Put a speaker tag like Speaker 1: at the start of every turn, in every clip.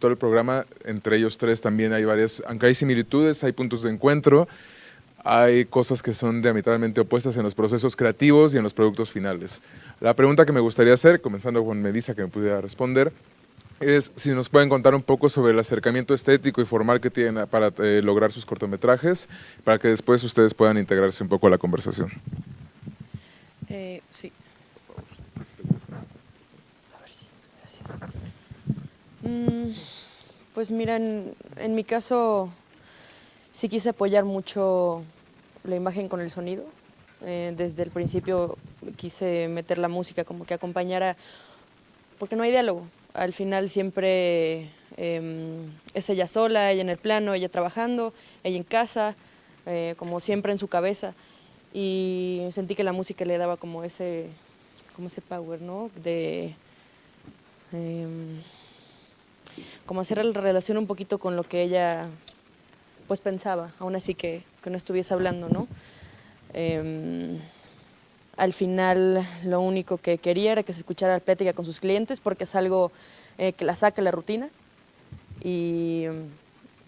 Speaker 1: todo el programa, entre ellos tres también hay varias, aunque hay similitudes, hay puntos de encuentro, hay cosas que son diametralmente opuestas en los procesos creativos y en los productos finales. La pregunta que me gustaría hacer, comenzando con Melissa, que me pudiera responder, es si nos pueden contar un poco sobre el acercamiento estético y formal que tienen para lograr sus cortometrajes, para que después ustedes puedan integrarse un poco a la conversación.
Speaker 2: Sí. A ver si, gracias. Pues mira, en mi caso sí quise apoyar mucho la imagen con el sonido. Desde el principio quise meter la música como que acompañara, porque no hay diálogo. Al final siempre es ella sola, ella en el plano, ella trabajando, ella en casa, como siempre en su cabeza. Y sentí que la música le daba como ese power, ¿no? De como hacer la relación un poquito con lo que ella pues pensaba, aún así que no estuviese hablando, ¿no? Al final lo único que quería era que se escuchara la plática con sus clientes porque es algo que la saca de la rutina y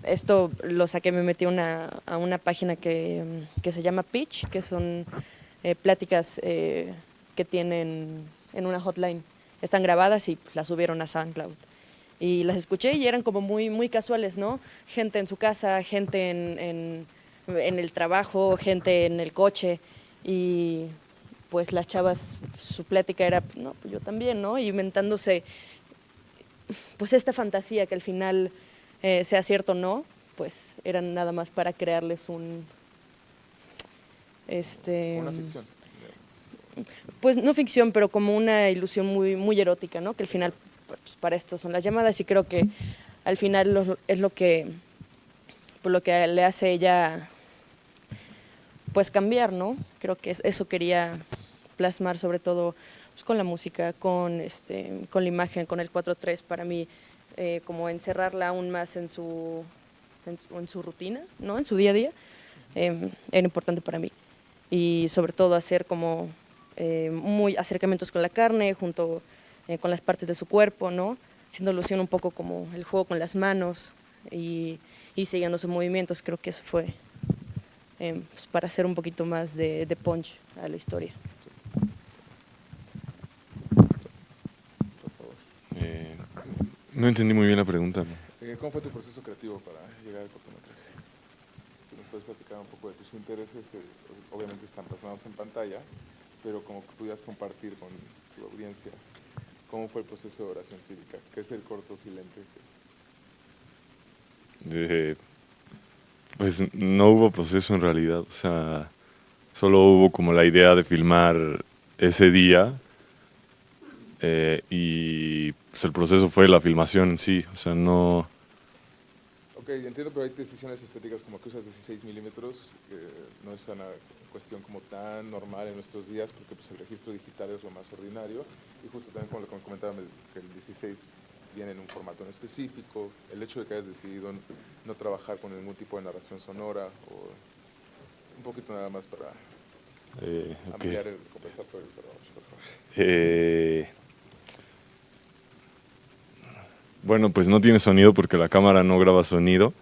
Speaker 2: esto lo saqué, me metí a una página que se llama Pitch, que son pláticas que tienen en una hotline, están grabadas y las subieron a SoundCloud. Y las escuché y eran como muy casuales, ¿no? Gente en su casa, gente en el trabajo, gente en el coche. Y pues las chavas, su plática era, no, pues yo también, ¿no? Y inventándose pues esta fantasía que al final, sea cierto o no, pues eran nada más para crearles un...
Speaker 1: Una ficción.
Speaker 2: Pues no ficción, pero como una ilusión muy erótica, ¿no? Que al final, pues, para esto son las llamadas y creo que al final es lo que, por lo que le hace ella, pues cambiar, ¿no? Creo que eso quería plasmar sobre todo pues, con la música, con la imagen, con el 4:3 para mí, como encerrarla aún más en su rutina, ¿no? En su día a día, era importante para mí. Y sobre todo hacer como muy acercamientos con la carne, junto con las partes de su cuerpo, ¿no? Haciendo alusión un poco como el juego con las manos y siguiendo sus movimientos. Creo que eso fue pues para hacer un poquito más de punch a la historia.
Speaker 3: No entendí muy bien la pregunta.
Speaker 1: ¿Cómo fue tu proceso creativo para llegar al cortometraje? ¿Nos puedes platicar un poco de tus intereses, que obviamente están plasmados en pantalla, pero como que pudieras compartir con tu audiencia cómo fue el proceso de oración cívica? ¿Qué es el corto silente?
Speaker 3: Pues no hubo proceso en realidad, o sea, solo hubo como la idea de filmar ese día y pues, el proceso fue la filmación en sí, o sea, no...
Speaker 1: Ok, entiendo, pero hay decisiones estéticas como que usas 16 milímetros, que no es una cuestión como tan normal en nuestros días, porque pues, el registro digital es lo más ordinario, y justo también como lo que comentaba, que el 16 viene en un formato en específico, el hecho de que hayas decidido no trabajar con ningún tipo de narración sonora, o un poquito nada más para ampliar el conversatorio, por favor.
Speaker 3: Bueno, pues no tiene sonido porque la cámara no graba sonido.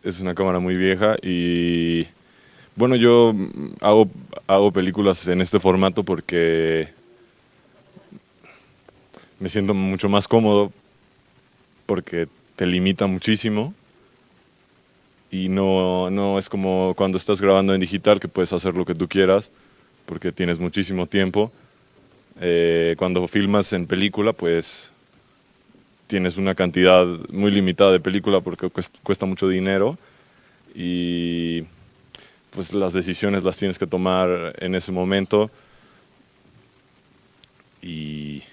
Speaker 3: Es una cámara muy vieja y bueno, yo hago películas en este formato porque me siento mucho más cómodo porque te limita muchísimo y no es como cuando estás grabando en digital que puedes hacer lo que tú quieras porque tienes muchísimo tiempo. Cuando filmas en película, pues tienes una cantidad muy limitada de película porque cuesta mucho dinero y pues las decisiones las tienes que tomar en ese momento y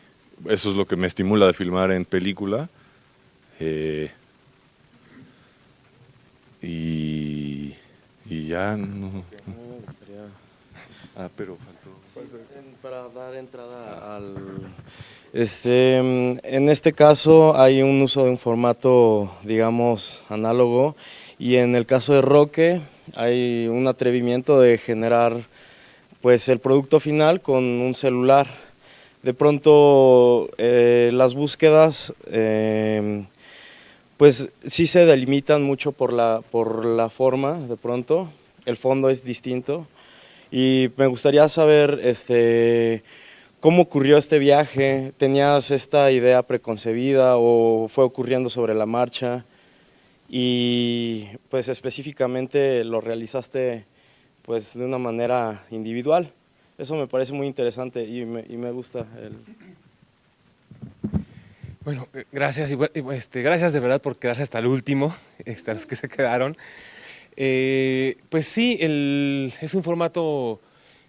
Speaker 3: eso es lo que me estimula de filmar en película. Y ya no me gustaría... pero faltó...
Speaker 4: Para dar entrada al... en este caso hay un uso de un formato, digamos, análogo, y en el caso de Roque hay un atrevimiento de generar pues el producto final con un celular. de pronto las búsquedas pues sí se delimitan mucho por la forma, de pronto, el fondo es distinto. Y me gustaría saber cómo ocurrió este viaje. ¿Tenías esta idea preconcebida o fue ocurriendo sobre la marcha? Y pues específicamente lo realizaste pues de una manera individual. Eso me parece muy interesante y me gusta.
Speaker 5: Bueno, gracias, gracias de verdad por quedarse hasta el último, a los que se quedaron. Pues sí, es un formato,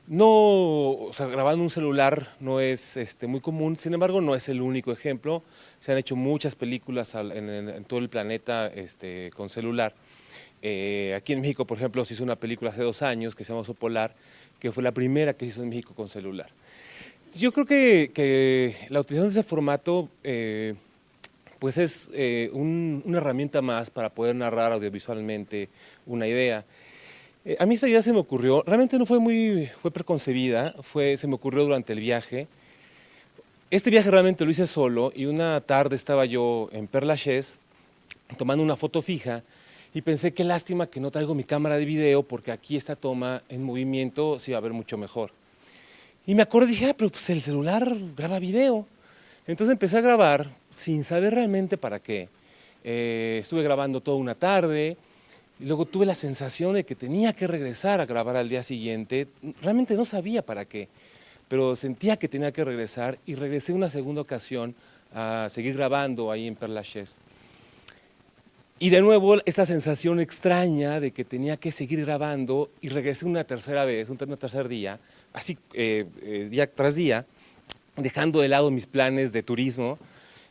Speaker 5: no, o sea, grabando un celular no es muy común, sin embargo no es el único ejemplo. Se han hecho muchas películas en todo el planeta con celular. Aquí en México, por ejemplo, se hizo una película hace 2 años que se llama Oso Polar, que fue la primera que se hizo en México con celular. Yo creo que la utilización de ese formato pues es una herramienta más para poder narrar audiovisualmente una idea. A mí esta idea se me ocurrió, realmente no fue preconcebida, se me ocurrió durante el viaje. Este viaje realmente lo hice solo y una tarde estaba yo en Père Lachaise tomando una foto fija y pensé qué lástima que no traigo mi cámara de video porque aquí esta toma en movimiento se iba a ver mucho mejor. Y me acordé y dije, pero pues el celular graba video. Entonces empecé a grabar sin saber realmente para qué. Estuve grabando toda una tarde y luego tuve la sensación de que tenía que regresar a grabar al día siguiente. Realmente no sabía para qué, pero sentía que tenía que regresar y regresé una segunda ocasión a seguir grabando ahí en Père Lachaise. Y de nuevo esta sensación extraña de que tenía que seguir grabando y regresé una tercera vez, un tercer día, así día tras día, dejando de lado mis planes de turismo,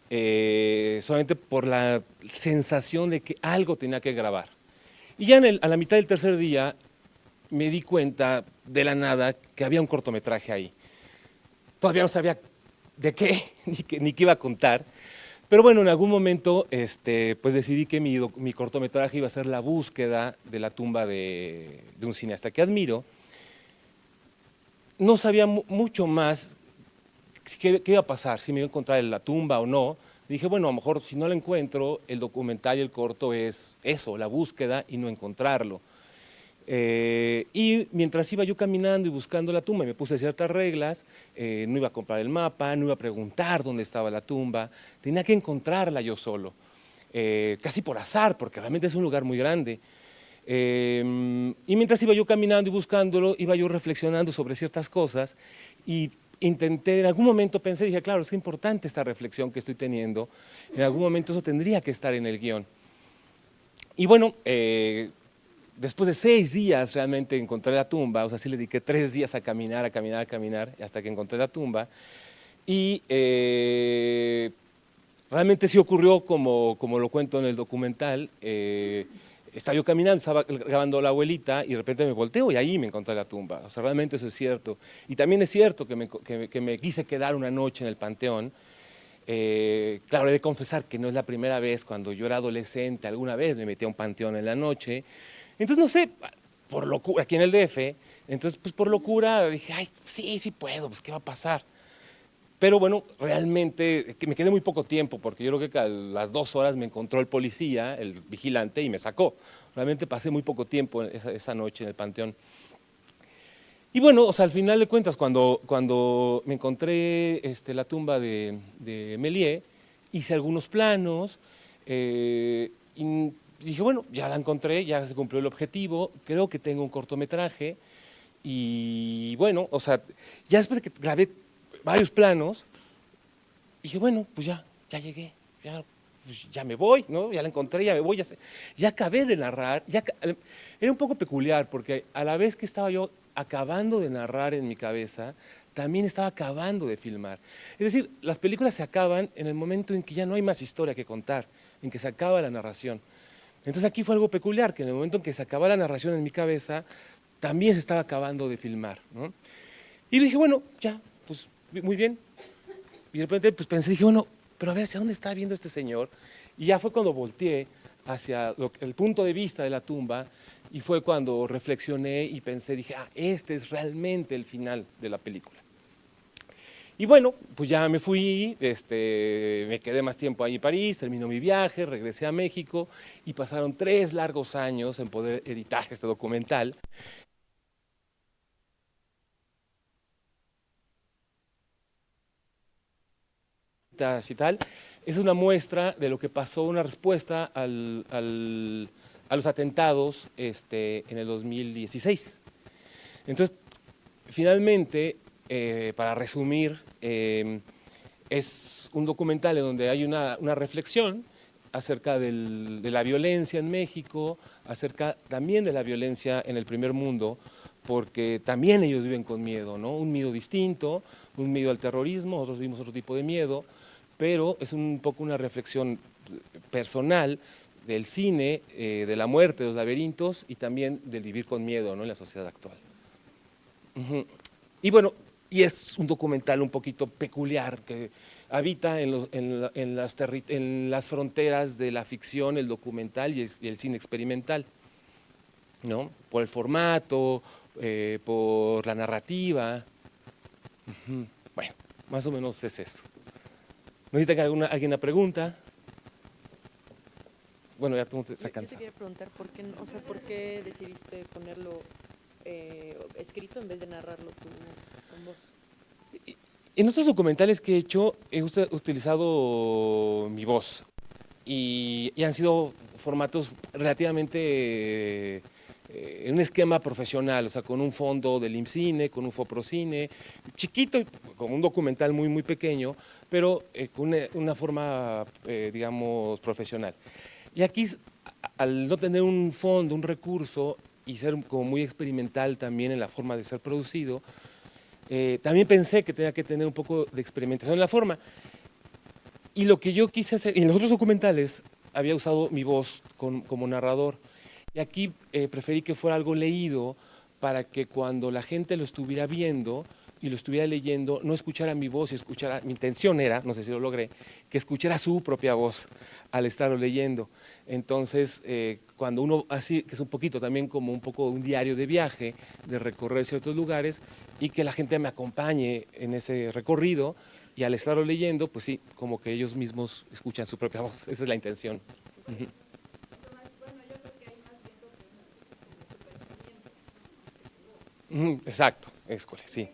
Speaker 5: solamente por la sensación de que algo tenía que grabar. Y ya a la mitad del tercer día me di cuenta de la nada que había un cortometraje ahí. Todavía no sabía de qué, ni qué iba a contar, pero bueno, en algún momento pues decidí que mi cortometraje iba a ser la búsqueda de la tumba de un cineasta que admiro. No sabía mucho más qué iba a pasar, si me iba a encontrar en la tumba o no. Dije, bueno, a lo mejor si no la encuentro, el documental y el corto es eso, la búsqueda y no encontrarlo. Y mientras iba yo caminando y buscando la tumba, me puse ciertas reglas, no iba a comprar el mapa, no iba a preguntar dónde estaba la tumba, tenía que encontrarla yo solo, casi por azar, porque realmente es un lugar muy grande. Y mientras iba yo caminando y buscándolo, iba yo reflexionando sobre ciertas cosas y intenté, en algún momento pensé, dije, claro, es importante esta reflexión que estoy teniendo, en algún momento eso tendría que estar en el guión. Y bueno, después de 6 días realmente encontré la tumba, o sea, sí le dediqué 3 días a caminar, hasta que encontré la tumba. Y realmente sí ocurrió como lo cuento en el documental. Estaba yo caminando, estaba grabando a la abuelita y de repente me volteo y ahí me encontré la tumba. O sea, realmente eso es cierto. Y también es cierto que me quise quedar una noche en el panteón. Claro, he de confesar que no es la primera vez. Cuando yo era adolescente, alguna vez me metí a un panteón en la noche. Entonces, no sé, por locura, aquí en el DF, entonces, pues por locura dije, ay, sí puedo, pues ¿qué va a pasar? Pero bueno, realmente me quedé muy poco tiempo, porque yo creo que a las 2 horas me encontró el policía, el vigilante, y me sacó. Realmente pasé muy poco tiempo esa noche en el panteón. Y bueno, o sea, al final de cuentas, cuando me encontré la tumba de Méliès, hice algunos planos, y dije, bueno, ya la encontré, ya se cumplió el objetivo, creo que tengo un cortometraje, y bueno, o sea, ya después de que grabé varios planos, dije, bueno, pues ya llegué, pues ya me voy, ¿no? Ya la encontré, ya me voy, ya acabé de narrar. Era un poco peculiar porque a la vez que estaba yo acabando de narrar en mi cabeza, también estaba acabando de filmar. Es decir, las películas se acaban en el momento en que ya no hay más historia que contar, en que se acaba la narración. Entonces aquí fue algo peculiar, que en el momento en que se acaba la narración en mi cabeza, también se estaba acabando de filmar, ¿no? Y dije, bueno, ya, pues muy bien. Y de repente pues pensé, dije, bueno, pero a ver, ¿hacia dónde está viendo este señor? Y ya fue cuando volteé hacia el punto de vista de la tumba y fue cuando reflexioné y pensé, dije, este es realmente el final de la película. Y bueno, pues ya me fui, me quedé más tiempo ahí en París, terminó mi viaje, regresé a México y pasaron 3 largos años en poder editar este documental. Y tal, es una muestra de lo que pasó, una respuesta a los atentados en el 2016. Entonces, finalmente, para resumir, es un documental en donde hay una reflexión acerca de la violencia en México, acerca también de la violencia en el primer mundo, porque también ellos viven con miedo, ¿no? Un miedo distinto, un miedo al terrorismo, nosotros vivimos otro tipo de miedo, pero es un poco una reflexión personal del cine, de la muerte, de los laberintos y también del vivir con miedo, ¿no? En la sociedad actual. Y bueno, y es un documental un poquito peculiar que habita en las fronteras de la ficción, el documental y el cine experimental, ¿no? Por el formato, por la narrativa. Bueno, más o menos es eso. ¿No sé si tenga alguna pregunta? Bueno, ya todo se
Speaker 2: Yo
Speaker 5: cansa.
Speaker 2: te quería preguntar, ¿por qué, o sea, por qué decidiste ponerlo escrito en vez de narrarlo tú con voz?
Speaker 5: En otros documentales que he hecho, he utilizado mi voz y han sido formatos relativamente en un esquema profesional, o sea, con un fondo del IMCINE, con un FOPROCINE, chiquito, como un documental muy, muy pequeño, pero con una forma, digamos, profesional. Y aquí, al no tener un fondo, un recurso, y ser como muy experimental también en la forma de ser producido, también pensé que tenía que tener un poco de experimentación en la forma. Y lo que yo quise hacer, y en los otros documentales había usado mi voz como narrador, y aquí preferí que fuera algo leído para que cuando la gente lo estuviera viendo y lo estuviera leyendo, no escuchara mi voz y escuchara, mi intención era, no sé si lo logré, que escuchara su propia voz al estarlo leyendo. Entonces, cuando uno, así, que es un poquito también como un poco un diario de viaje, de recorrer ciertos lugares y que la gente me acompañe en ese recorrido y al estarlo leyendo, pues sí, como que ellos mismos escuchan su propia voz. Esa es la intención. Ujú. Exacto, escole, sí.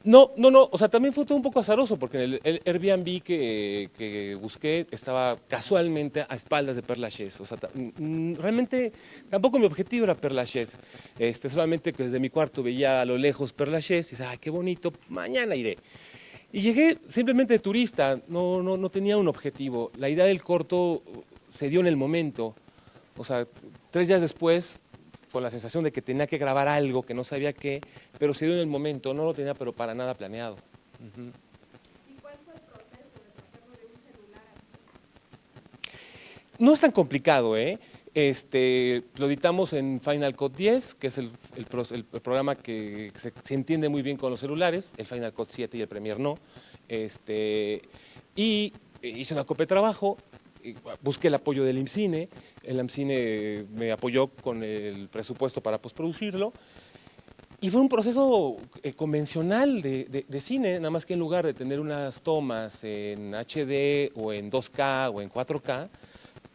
Speaker 5: No, o sea, también fue todo un poco azaroso, porque en el Airbnb que busqué estaba casualmente a espaldas de Père Lachaise. O sea, realmente tampoco mi objetivo era Père Lachaise. Solamente que desde mi cuarto veía a lo lejos Père Lachaise y decía, ay, qué bonito, mañana iré. Y llegué simplemente de turista, no tenía un objetivo. La idea del corto se dio en el momento. O sea, 3 días después, con la sensación de que tenía que grabar algo, que no sabía qué, pero se dio en el momento, no lo tenía pero para nada planeado. ¿Y cuál fue el proceso de pasarlo de un celular así? No es tan complicado, ¿eh? Lo editamos en Final Cut 10, que es el programa que se entiende muy bien con los celulares, el Final Cut 7 y el Premiere no. Y hice una copia de trabajo, busqué el apoyo del IMCINE, el IMCINE me apoyó con el presupuesto para postproducirlo, y fue un proceso convencional de cine, nada más que en lugar de tener unas tomas en HD o en 2K o en 4K,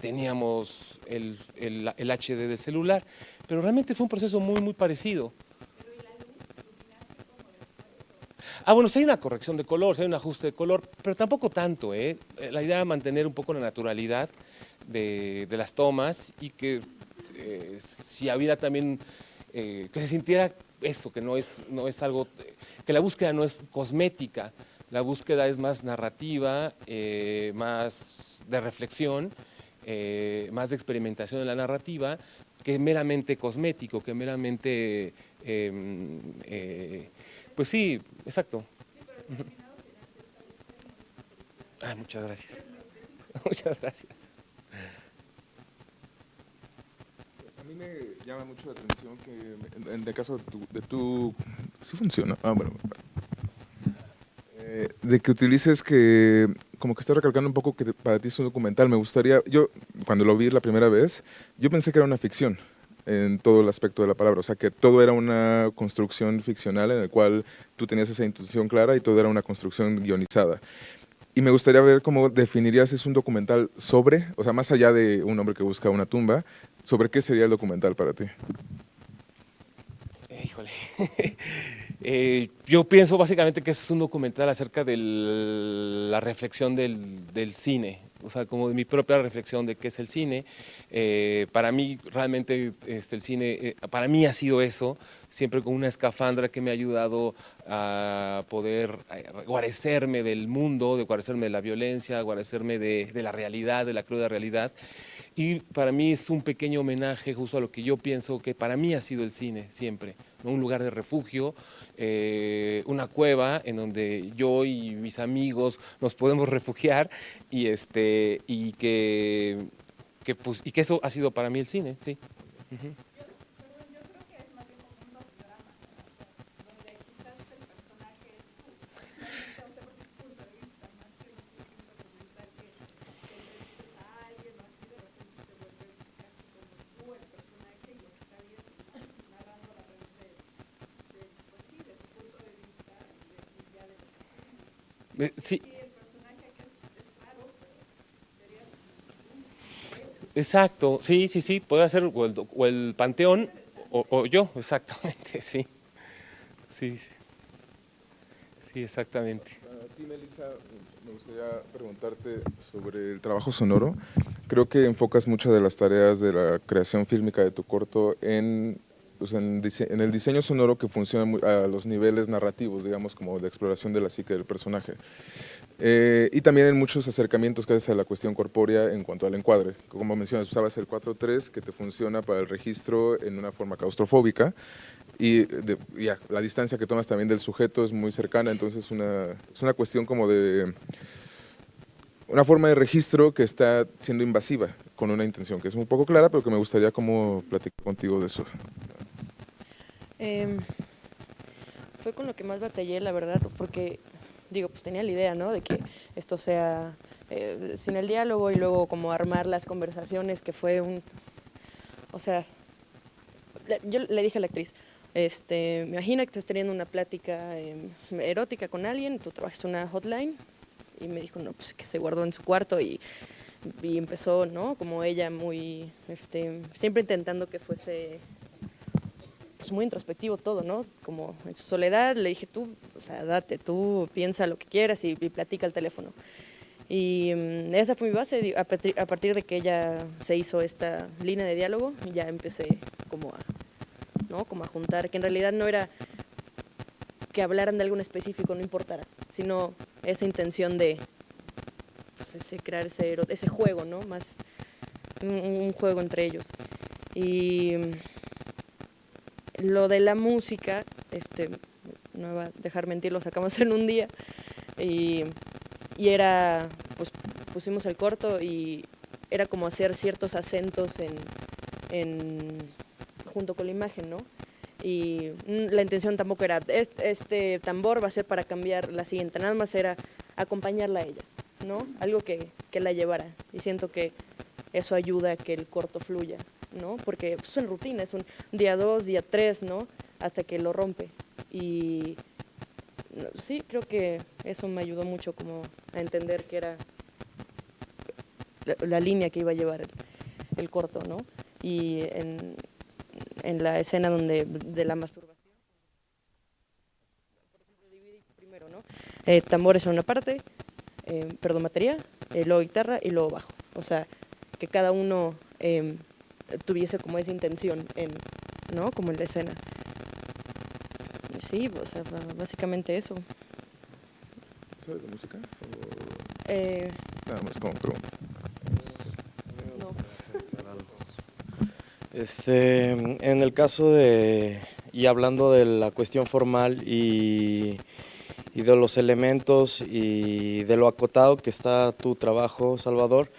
Speaker 5: teníamos el HD del celular, pero realmente fue un proceso muy, muy parecido. Bueno, sí hay una corrección de color, sí hay un ajuste de color, pero tampoco tanto, ¿eh? La idea era mantener un poco la naturalidad de las tomas y que si había también, que se sintiera eso, que no es algo, que la búsqueda no es cosmética, la búsqueda es más narrativa, más de reflexión, más de experimentación en la narrativa, que meramente cosmético, que meramente, pues sí, exacto. Muchas gracias. Muchas gracias.
Speaker 1: A mí me llama mucho la atención que en el caso de tu ¿sí funciona? Bueno. De que utilices que, como que estás recalcando un poco que para ti es un documental. Me gustaría, yo cuando lo vi la primera vez, yo pensé que era una ficción. en todo el aspecto de la palabra, o sea que todo era una construcción ficcional en el cual tú tenías esa intuición clara y todo era una construcción guionizada. Y me gustaría ver cómo definirías, es un documental sobre, o sea, más allá de un hombre que busca una tumba, ¿sobre qué sería el documental para ti?
Speaker 5: Híjole. Yo pienso básicamente que es un documental acerca de la reflexión del cine, o sea, como de mi propia reflexión de qué es el cine. Para mí, realmente, el cine, para mí ha sido eso, siempre con una escafandra que me ha ayudado a poder guarecerme del mundo, de guarecerme de la violencia, guarecerme de la realidad, de la cruda realidad. Y para mí es un pequeño homenaje justo a lo que yo pienso que para mí ha sido el cine siempre, ¿no? Un lugar de refugio, una cueva en donde yo y mis amigos nos podemos refugiar y que eso ha sido para mí el cine, sí. Uh-huh. Sí. Exacto, sí, sí, sí, puede ser o el Panteón o yo, exactamente, sí. Sí, sí, sí, exactamente.
Speaker 1: A ti, Melissa, me gustaría preguntarte sobre el trabajo sonoro. Creo que enfocas muchas de las tareas de la creación fílmica de tu corto en el diseño sonoro que funciona a los niveles narrativos, digamos, como de exploración de la psique del personaje. Y también en muchos acercamientos que haces a la cuestión corpórea en cuanto al encuadre. Como mencionas, usabas el 4:3 que te funciona para el registro en una forma claustrofóbica y la distancia que tomas también del sujeto es muy cercana, entonces es una cuestión como de una forma de registro que está siendo invasiva con una intención que es un poco clara, pero que me gustaría como platicar contigo de eso.
Speaker 2: Fue con lo que más batallé, la verdad, porque, digo, pues tenía la idea, ¿no?, de que esto sea sin el diálogo y luego como armar las conversaciones, que fue o sea, yo le dije a la actriz, imagina que estás teniendo una plática erótica con alguien, tú trabajas una hotline, y me dijo, no, pues que se guardó en su cuarto y empezó, ¿no?, como ella muy, siempre intentando que fuese pues muy introspectivo todo, ¿no? Como en su soledad, le dije, tú, o sea, date, tú piensa lo que quieras y platica al teléfono. Y esa fue mi base, a partir de que ella se hizo esta línea de diálogo, ya empecé como ¿no?, como a juntar, que en realidad no era que hablaran de algo en específico, no importara, sino esa intención de pues, crear ese juego, ¿no? Más un juego entre ellos. Y lo de la música, no me va a dejar mentir, lo sacamos en un día y era, pues pusimos el corto y era como hacer ciertos acentos junto con la imagen, ¿no? Y la intención tampoco era, este tambor va a ser para cambiar la siguiente, nada más era acompañarla a ella, ¿no? Algo que la llevara, y siento que eso ayuda a que el corto fluya, ¿no? Porque pues, es una rutina, es un día 2, día 3, ¿no? Hasta que lo rompe. Y sí, creo que eso me ayudó mucho como a entender que era la línea que iba a llevar el corto, ¿no? Y en la escena de la masturbación, por ejemplo, dividí primero, ¿no? Tambores en una parte, perdón, batería, luego guitarra y luego bajo. O sea, que cada uno tuviese como esa intención, ¿no? Como en la escena. Y sí, o sea, básicamente eso.
Speaker 1: ¿Sabes de música? Nada más como pregunta.
Speaker 2: No.
Speaker 4: En el caso y hablando de la cuestión formal y de los elementos y de lo acotado que está tu trabajo, Salvador,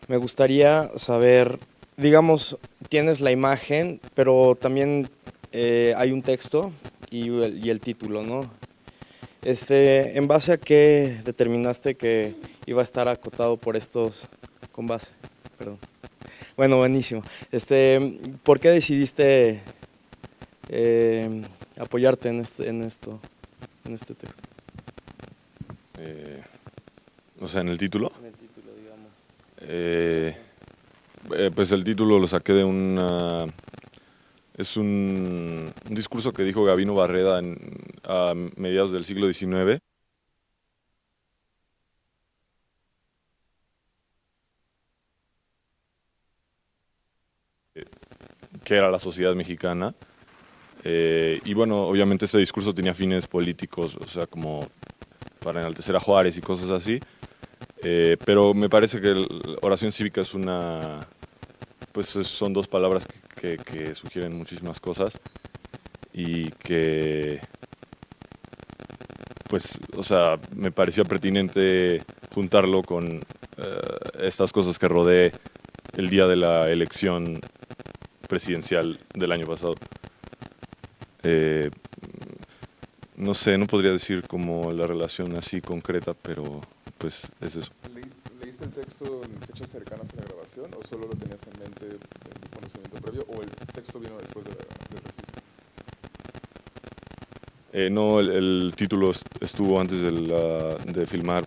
Speaker 4: me gustaría saber, digamos, tienes la imagen, pero también hay un texto y el título, ¿no? ¿En base a qué determinaste que iba a estar acotado por estos, con base, perdón? Bueno, buenísimo. ¿Por qué decidiste apoyarte en este texto?
Speaker 3: O sea, en el título.
Speaker 4: En el título, digamos.
Speaker 3: Pues el título lo saqué de es un discurso que dijo Gabino Barreda a mediados del siglo XIX. Que era la sociedad mexicana. Y bueno, obviamente este discurso tenía fines políticos, o sea, como para enaltecer a Juárez y cosas así. Pero me parece que oración cívica es pues son dos palabras que sugieren muchísimas cosas y que, pues, o sea, me pareció pertinente juntarlo con estas cosas que rodee el día de la elección presidencial del año pasado. No sé, no podría decir como la relación así concreta, pero pues es eso.
Speaker 1: ¿Leíste el texto en fechas cercanas a la grabación o solo lo tenías en mente en conocimiento previo o el texto vino después del registro?
Speaker 3: No, el título estuvo antes de filmar,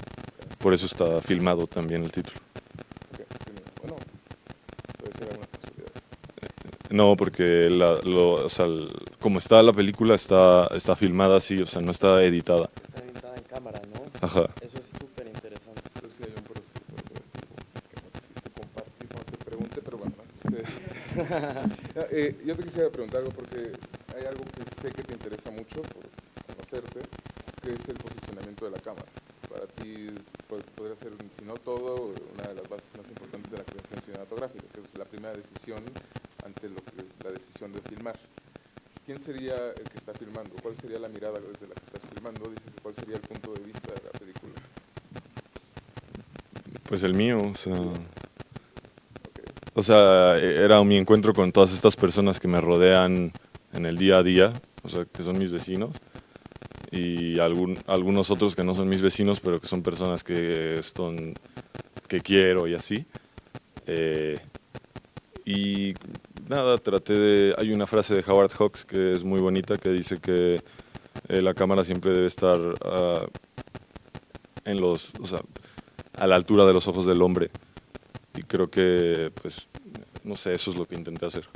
Speaker 3: por eso está filmado también el título.
Speaker 1: Okay. Bueno, puede ser alguna casualidad.
Speaker 3: No, porque o sea, como está la película, está filmada así, o sea, no está editada.
Speaker 4: Está editada en cámara, ¿no?
Speaker 3: Ajá.
Speaker 4: Eso es súper interesante.
Speaker 1: Pero sí hay un proceso que no quisiste compartir cuando te pregunté, pero bueno. Yo te quisiera preguntar algo porque hay algo que sé que te interesa mucho por conocerte, que es el posicionamiento de la cámara. Para ti podría ser, si no todo, una de las bases más importantes de la creación cinematográfica, que es la primera decisión ante la decisión de filmar. ¿Quién sería el que está filmando? ¿Cuál sería la mirada desde la que estás filmando? Dices, ¿cuál sería el punto de vista de la película?
Speaker 3: Pues el mío, o sea...
Speaker 1: Okay.
Speaker 3: O sea, era mi encuentro con todas estas personas que me rodean en el día a día, o sea, que son mis vecinos, y algunos otros que no son mis vecinos, pero que son personas que quiero y así. Y nada, hay una frase de Howard Hawks que es muy bonita, que dice que la cámara siempre debe estar o sea, a la altura de los ojos del hombre. Y creo que, pues, no sé, eso es lo que intenté hacer.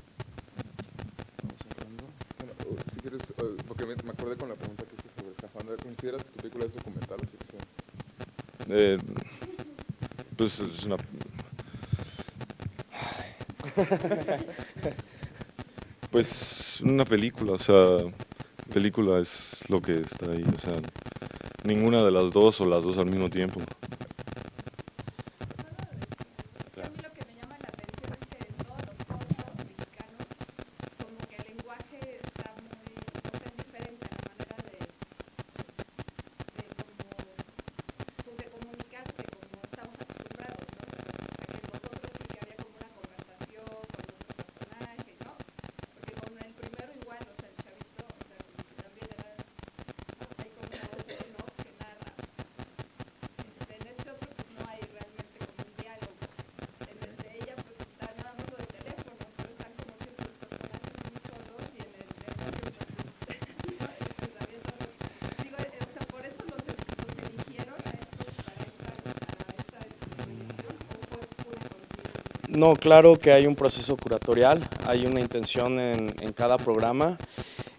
Speaker 1: Bueno, si quieres, porque me acordé con la pregunta que hiciste sobre Escafandra, ¿consideras que tu película es documental o ficción?
Speaker 3: Pues es una... Pues una película, o sea, película es lo que está ahí, o sea, ninguna de las dos o las dos al mismo tiempo.
Speaker 6: A mí lo que me llama la atención es que en todos los cortos mexicanos como que el lenguaje está muy, o sea, es diferente a la manera de comunicarte como estamos acostumbrados, ¿no? O sea, que nosotros sí que había como una conversación con otro personaje, ¿no? Porque con el primero igual, o sea, el chavito, o sea, como que también hay como una voz en off que narra. En este otro pues no hay realmente como un diálogo. En el de ella pues está nada más lo del teléfono, pero están como siempre los personajes muy solos y en el de Roger pues pues había todo. Digo, o sea, por eso los eligieron a estos para esta proyección o fue pura coincidencia.
Speaker 4: No, claro que hay un proceso curatorial, hay una intención en cada programa.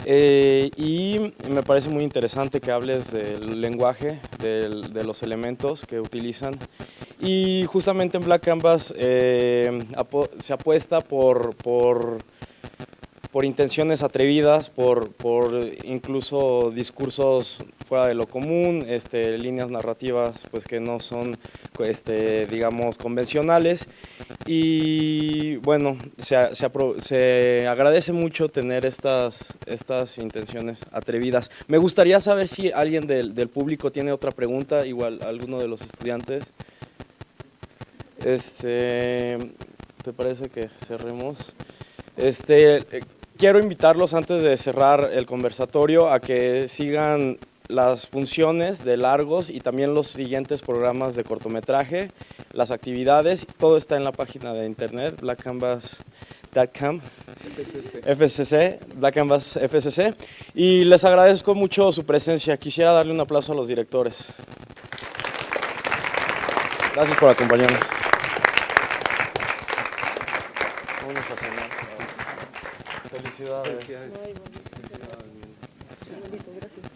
Speaker 4: Y me parece muy interesante que hables del lenguaje, de los elementos que utilizan. Y justamente en Black Canvas se apuesta por intenciones atrevidas, por incluso discursos fuera de lo común, líneas narrativas pues que no son digamos convencionales. Y bueno, se agradece mucho tener estas intenciones atrevidas. Me gustaría saber si alguien del público tiene otra pregunta, igual alguno de los estudiantes. ¿Te parece que cerremos? Quiero invitarlos antes de cerrar el conversatorio a que sigan las funciones de largos y también los siguientes programas de cortometraje, las actividades, todo está en la página de internet, blackcanvas.com. FCC, Black Canvas FCC, y les agradezco mucho su presencia. Quisiera darle un aplauso a los directores. Gracias por acompañarnos. Vámonos a cenar. Felicidades.
Speaker 2: Ay, bonito, gracias.